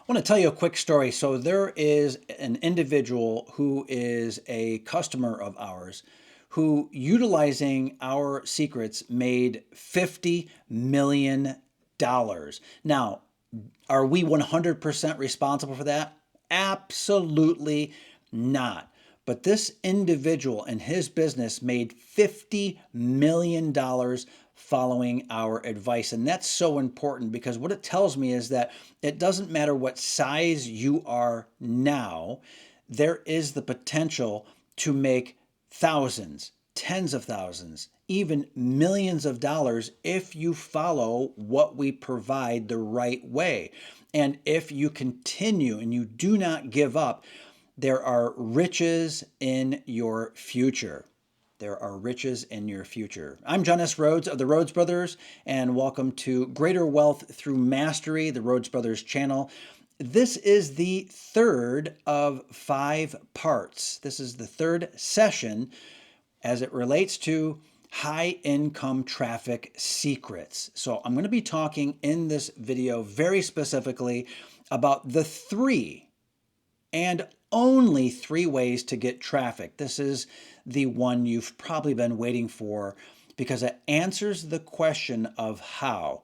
I want to tell you a quick story. So there is an individual who is a customer of ours who, utilizing our secrets, made $50 million. Now, are we 100% responsible for that? Absolutely not. But this individual and his business made $50 million following our advice. And that's so important because what it tells me is that it doesn't matter what size you are now, there is the potential to make thousands, tens of thousands, even millions of dollars if you follow what we provide the right way. And if you continue and you do not give up, there are riches in your future. There are riches in your future. I'm John S. Rhodes of the Rhodes Brothers, and welcome to Greater Wealth Through Mastery, the Rhodes Brothers channel. This is the third of 5 parts. This is the third session as it relates to high income traffic secrets. So I'm going to be talking in this video very specifically about the 3 and only 3 ways to get traffic. This is the one you've probably been waiting for because it answers the question of how.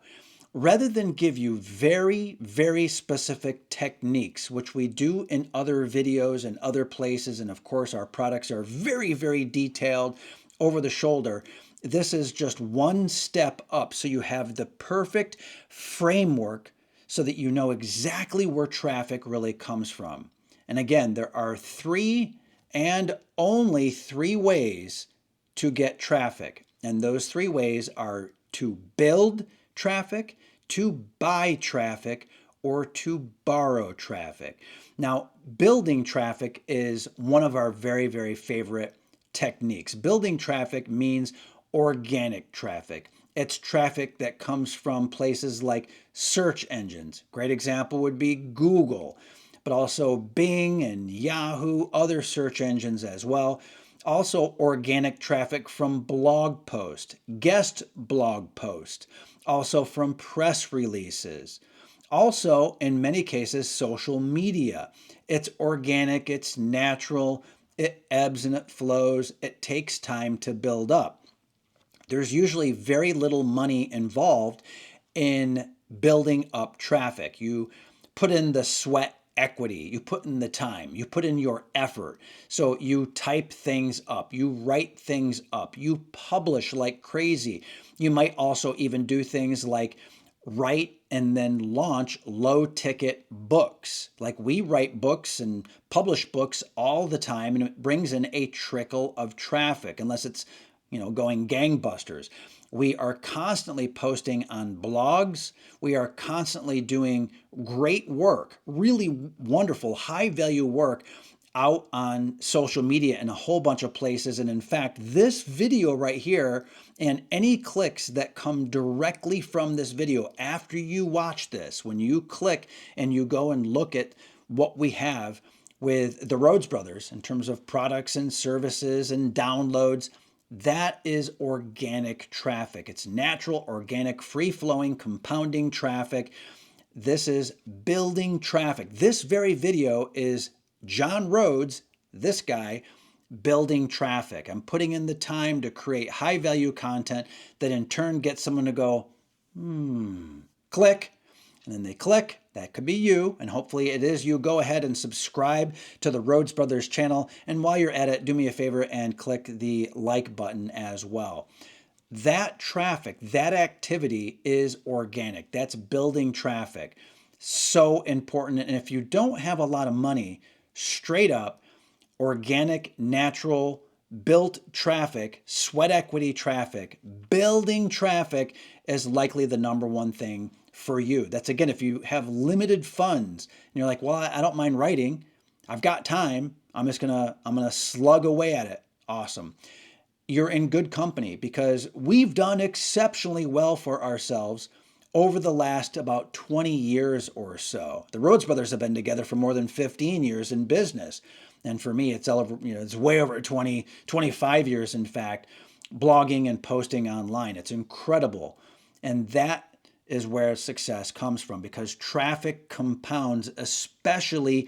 Rather than give you very, very specific techniques, which we do in other videos and other places, and of course our products are very, very detailed over the shoulder, this is just one step up so you have the perfect framework so that you know exactly where traffic really comes from. And again, there are 3 and only 3 ways to get traffic. And those 3 ways are to build traffic, to buy traffic, or to borrow traffic. Now, building traffic is one of our very, very favorite techniques. Building traffic means organic traffic. It's traffic that comes from places like search engines. Great example would be Google, but also Bing and Yahoo, other search engines as well. Also organic traffic from blog posts, guest blog posts, also from press releases. Also, in many cases, social media. It's organic, it's natural, it ebbs and it flows. It takes time to build up. There's usually very little money involved in building up traffic. You put in the sweat equity, you put in the time, you put in your effort. So you type things up, you write things up, you publish like crazy. You might also even do things like write and then launch low ticket books. Like we write books and publish books all the time, and it brings in a trickle of traffic, unless it's going gangbusters. We are constantly posting on blogs. We are constantly doing great work, really wonderful, high value work out on social media in a whole bunch of places. And in fact, this video right here and any clicks that come directly from this video after you watch this, when you click and you go and look at what we have with the Rhodes Brothers in terms of products and services and downloads, that is organic traffic. It's natural, organic, free-flowing, compounding traffic. This is building traffic. This very video is John Rhodes, this guy, building traffic. I'm putting in the time to create high-value content that in turn gets someone to go, click. And then they click. That could be you, and hopefully it is you. Go ahead and subscribe to the Rhodes Brothers channel. And while you're at it, do me a favor and click the like button as well. That traffic, that activity is organic. That's building traffic. So important. And if you don't have a lot of money, straight up, organic, natural, built traffic, sweat equity traffic, building traffic is likely the number one thing for you. That's, again, if you have limited funds and you're like, well, I don't mind writing. I've got time. I'm gonna slug away at it. Awesome. You're in good company because we've done exceptionally well for ourselves over the last about 20 years or so. The Rhodes Brothers have been together for more than 15 years in business. And for me, it's way over 20, 25 years, in fact, blogging and posting online. It's incredible. And that is where success comes from, because traffic compounds, especially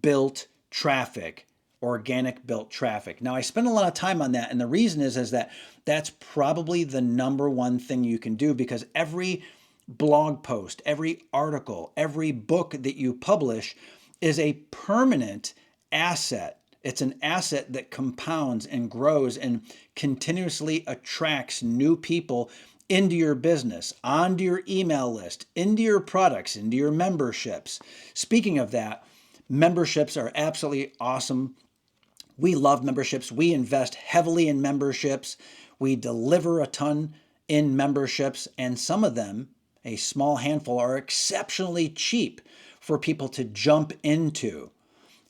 built traffic, organic built traffic. Now, I spend a lot of time on that, and the reason is that that's probably the number one thing you can do, because every blog post, every article, every book that you publish is a permanent asset. It's an asset that compounds and grows and continuously attracts new people into your business, onto your email list, into your products, into your memberships. Speaking of that, memberships are absolutely awesome. We love memberships. We invest heavily in memberships. We deliver a ton in memberships, and some of them, a small handful, are exceptionally cheap for people to jump into.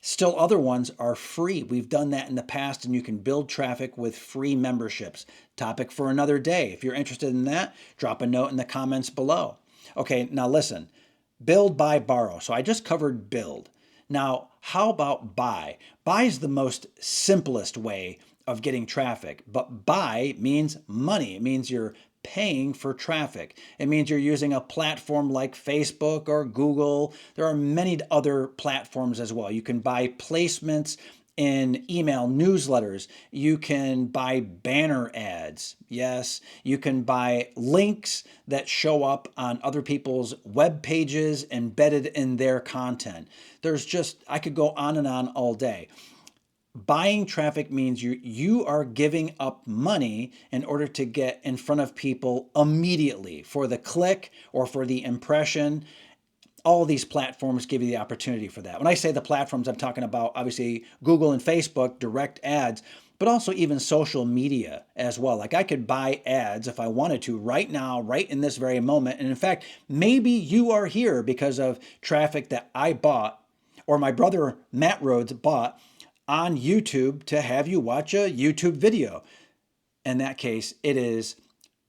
Still, other ones are free. We've done that in the past, and you can build traffic with free memberships. Topic for another day. If you're interested in that, drop a note in the comments below. Okay, now listen. Build, buy, borrow. So I just covered build. Now, how about buy? Buy is the most simplest way of getting traffic, but buy means money. It means you're paying for traffic. It means you're using a platform like Facebook or Google. There are many other platforms as well. You can buy placements in email newsletters. You can buy banner ads. Yes, you can buy links that show up on other people's web pages embedded in their content. I could go on and on all day. Buying traffic means you are giving up money in order to get in front of people immediately for the click or for the impression. All these platforms give you the opportunity for that. When I say the platforms, I'm talking about obviously Google and Facebook, direct ads, but also even social media as well. Like I could buy ads if I wanted to right now, right in this very moment. And in fact, maybe you are here because of traffic that I bought or my brother Matt Rhodes bought on YouTube to have you watch a YouTube video. In that case, it is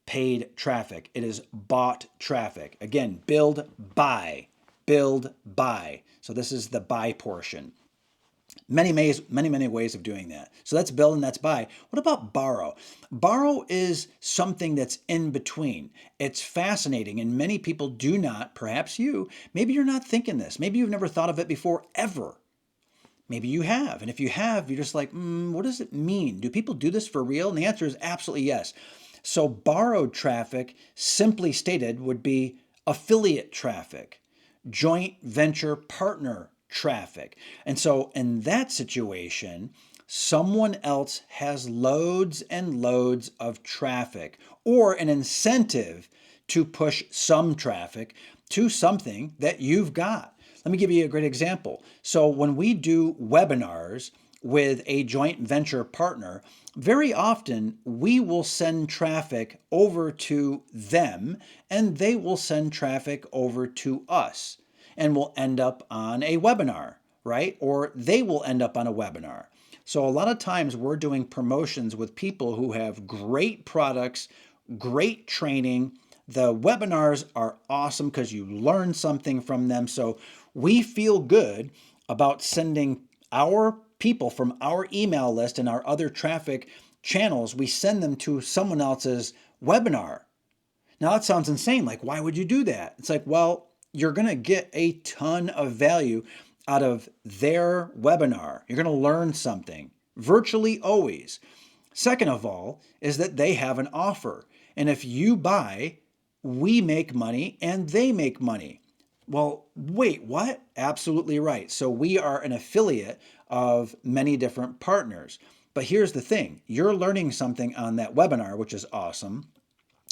paid traffic. It is bought traffic. Again, build, buy. Build, buy. So this is the buy portion. Many ways of doing that. So that's build and that's buy. What about borrow? Borrow is something that's in between. It's fascinating, and many people do not, perhaps you, maybe you're not thinking this. Maybe you've never thought of it before, ever. Maybe you have. And if you have, you're just like, what does it mean? Do people do this for real? And the answer is absolutely yes. So borrowed traffic, simply stated, would be affiliate traffic, joint venture partner traffic. And so in that situation, someone else has loads and loads of traffic or an incentive to push some traffic to something that you've got. Let me give you a great example. So when we do webinars with a joint venture partner, very often we will send traffic over to them and they will send traffic over to us and we'll end up on a webinar, right? Or they will end up on a webinar. So a lot of times we're doing promotions with people who have great products, great training. The webinars are awesome because you learn something from them. So we feel good about sending our people from our email list and our other traffic channels, we send them to someone else's webinar. Now that sounds insane. Like, why would you do that? It's like, well, you're going to get a ton of value out of their webinar. You're going to learn something virtually always. Second of all, is that they have an offer. And if you buy, we make money and they make money. Well, wait, what? Absolutely right. So we are an affiliate of many different partners. But here's the thing. You're learning something on that webinar, which is awesome.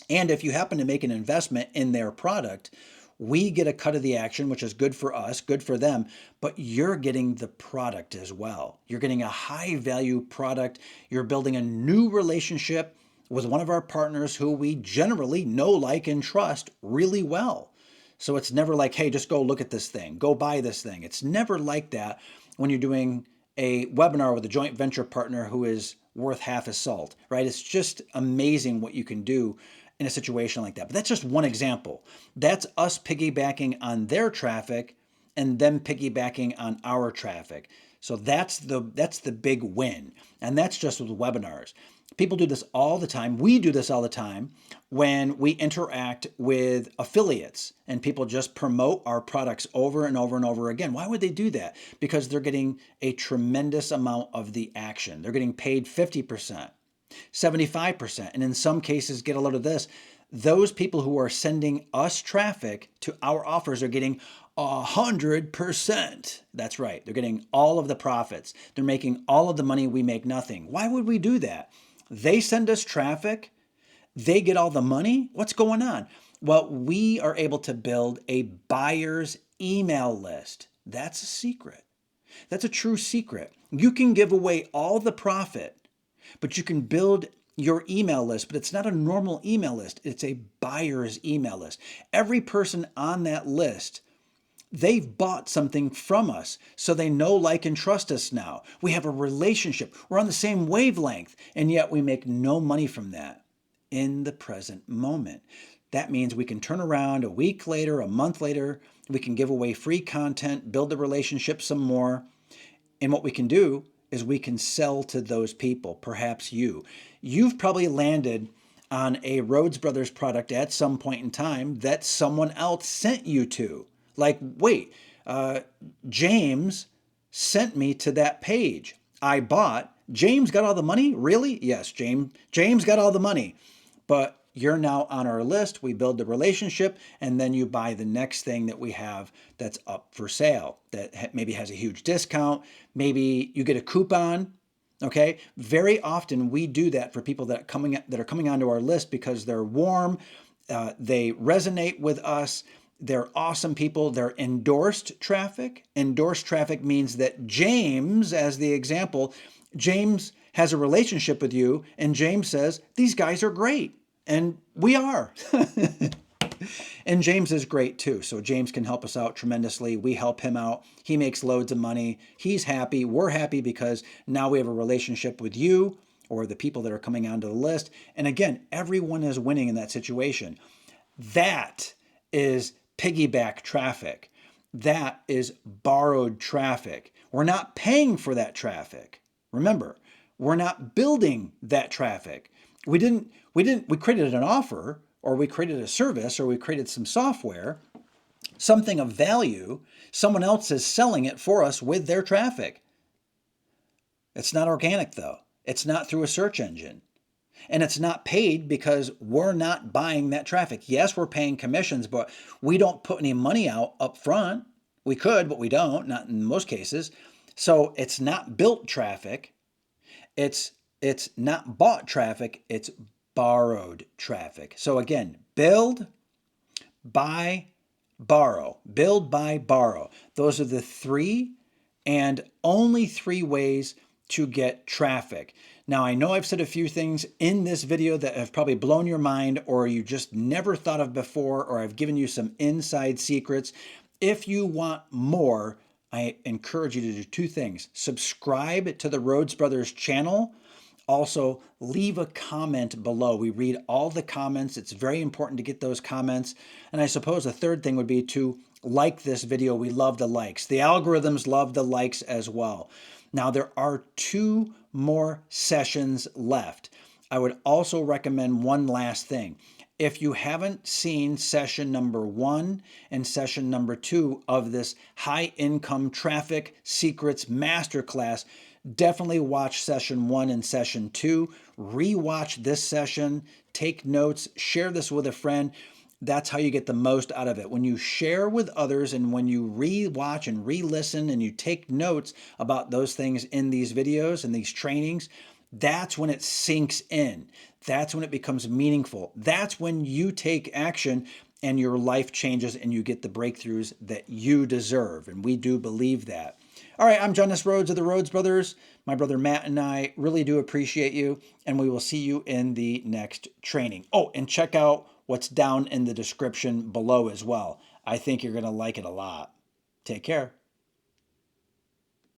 And if you happen to make an investment in their product, we get a cut of the action, which is good for us, good for them, but you're getting the product as well. You're getting a high value product. You're building a new relationship with one of our partners who we generally know, like, and trust really well. So it's never like, hey, just go look at this thing, go buy this thing. It's never like that when you're doing a webinar with a joint venture partner who is worth half his salt, right? It's just amazing what you can do in a situation like that. But that's just one example. That's us piggybacking on their traffic and them piggybacking on our traffic. So that's the big win. And that's just with webinars. People do this all the time. We do this all the time when we interact with affiliates and people just promote our products over and over and over again. Why would they do that? Because they're getting a tremendous amount of the action. They're getting paid 50%, 75%, and in some cases, get a load of this. Those people who are sending us traffic to our offers are getting 100%. That's right. They're getting all of the profits. They're making all of the money. We make nothing. Why would we do that? They send us traffic. They get all the money. What's going on? Well, we are able to build a buyer's email list. That's a secret. That's a true secret. You can give away all the profit, but you can build your email list, but it's not a normal email list. It's a buyer's email list. Every person on that list, they've bought something from us, so they know, like, and trust us now. We have a relationship. We're on the same wavelength, and yet we make no money from that in the present moment. That means we can turn around a week later, a month later, we can give away free content, build the relationship some more, and what we can do is we can sell to those people, perhaps you. You've probably landed on a Rhodes Brothers product at some point in time that someone else sent you to. Like, wait, James sent me to that page. I bought. James got all the money? Really? Yes, James got all the money. But you're now on our list. We build the relationship, and then you buy the next thing that we have that's up for sale that maybe has a huge discount. Maybe you get a coupon. Okay. Very often we do that for people that are coming onto our list because they're warm, they resonate with us. They're awesome people. They're endorsed traffic. Endorsed traffic means that James, as the example, James has a relationship with you, and James says, these guys are great. And we are. And James is great too. So James can help us out tremendously. We help him out. He makes loads of money. He's happy. We're happy because now we have a relationship with you or the people that are coming onto the list. And again, everyone is winning in that situation. That is piggyback traffic. That is borrowed traffic. We're not paying for that traffic. Remember, we're not building that traffic. We created an offer, or we created a service, or we created some software, something of value. Someone else is selling it for us with their traffic. It's not organic though. It's not through a search engine. And it's not paid because we're not buying that traffic. Yes, we're paying commissions, but we don't put any money out up front. We could, but we don't, not in most cases. So it's not built traffic. It's not bought traffic. It's borrowed traffic. So again, build, buy, borrow. Build, buy, borrow. Those are the three and only three ways to get traffic. Now, I know I've said a few things in this video that have probably blown your mind or you just never thought of before, or I've given you some inside secrets. If you want more, I encourage you to do two things. Subscribe to the Rhodes Brothers channel. Also, leave a comment below. We read all the comments. It's very important to get those comments. And I suppose a third thing would be to like this video. We love the likes. The algorithms love the likes as well. Now, there are 2 more sessions left. I would also recommend one last thing. If you haven't seen session number 1 and session number 2 of this high income traffic secrets masterclass, definitely watch session 1 and session 2. Rewatch this session, take notes, share this with a friend. That's how you get the most out of it. When you share with others and when you re-watch and re-listen and you take notes about those things in these videos and these trainings, that's when it sinks in. That's when it becomes meaningful. That's when you take action and your life changes and you get the breakthroughs that you deserve. And we do believe that. All right, I'm Jonas Rhodes of the Rhodes Brothers. My brother Matt and I really do appreciate you, and we will see you in the next training. Oh, and check out what's down in the description below as well. I think you're going to like it a lot. Take care.